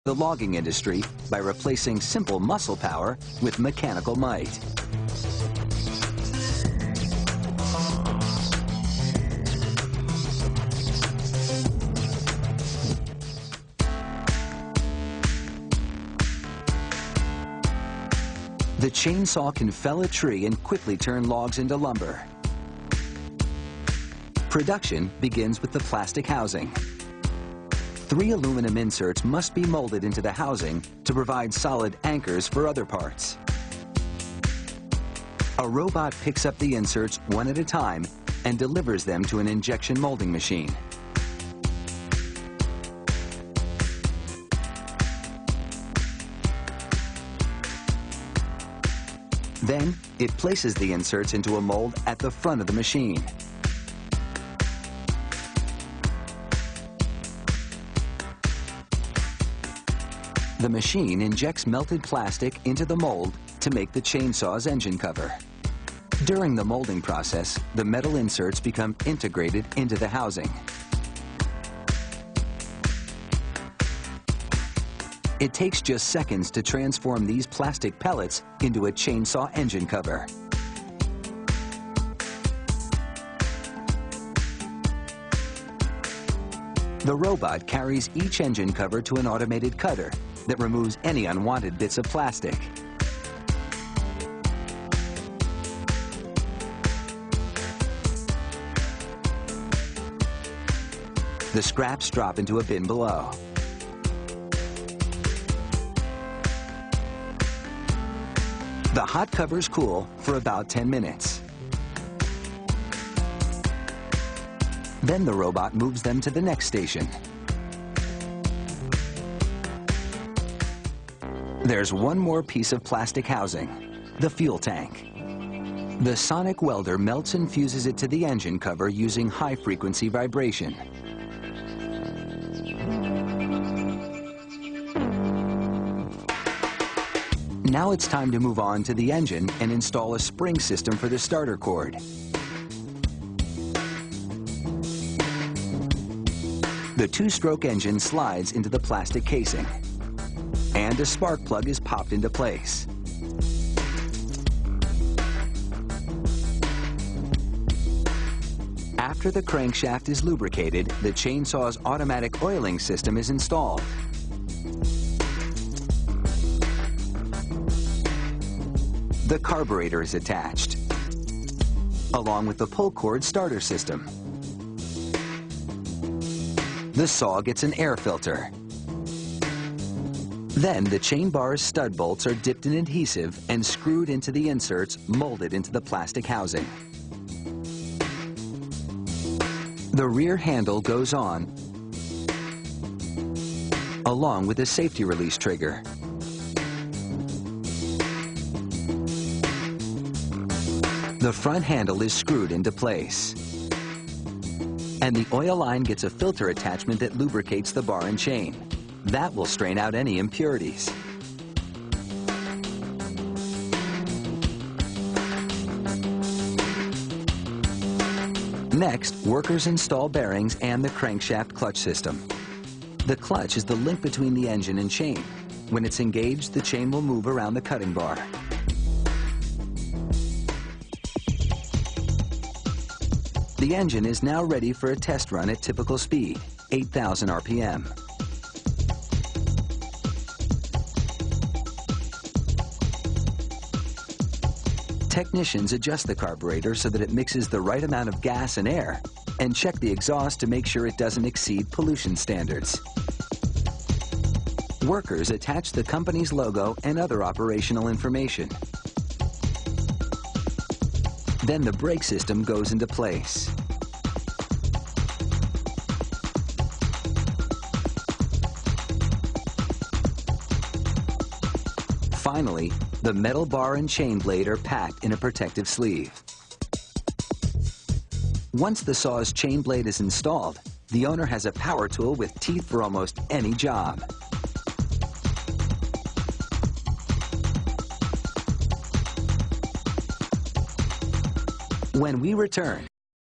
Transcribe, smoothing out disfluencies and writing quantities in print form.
the logging industry by replacing simple muscle power with mechanical might. The chainsaw can fell a tree and quickly turn logs into lumber. Production begins with the plastic housing. 3 aluminum inserts must be molded into the housing to provide solid anchors for other parts. A robot picks up the inserts one at a time and delivers them to an injection molding machine. Then, it places the inserts into a mold at the front of the machine. The machine injects melted plastic into the mold to make the chainsaw's engine cover. During the molding process, the metal inserts become integrated into the housing. It takes just seconds to transform these plastic pellets into a chainsaw engine cover. The robot carries each engine cover to an automated cutter that removes any unwanted bits of plastic. The scraps drop into a bin below. The hot covers cool for about 10 minutes. Then the robot moves them to the next station. There's one more piece of plastic housing, the fuel tank. The sonic welder melts and fuses it to the engine cover using high-frequency vibration. Now it's time to move on to the engine and install a spring system for the starter cord. The 2-stroke engine slides into the plastic casing, and a spark plug is popped into place. After the crankshaft is lubricated, the chainsaw's automatic oiling system is installed. The carburetor is attached, along with the pull cord starter system. The saw gets an air filter. Then the chain bar's stud bolts are dipped in adhesive and screwed into the inserts molded into the plastic housing. The rear handle goes on, along with a safety release trigger. The front handle is screwed into place. And the oil line gets a filter attachment that lubricates the bar and chain. That will strain out any impurities. Next, workers install bearings and the crankshaft clutch system. The clutch is the link between the engine and chain. When it's engaged, the chain will move around the cutting bar. The engine is now ready for a test run at typical speed, 8,000 RPM. Technicians adjust the carburetor so that it mixes the right amount of gas and air, and check the exhaust to make sure it doesn't exceed pollution standards. Workers attach the company's logo and other operational information. Then the brake system goes into place. Finally, the metal bar and chain blade are packed in a protective sleeve. Once the saw's chain blade is installed, the owner has a power tool with teeth for almost any job. When we return,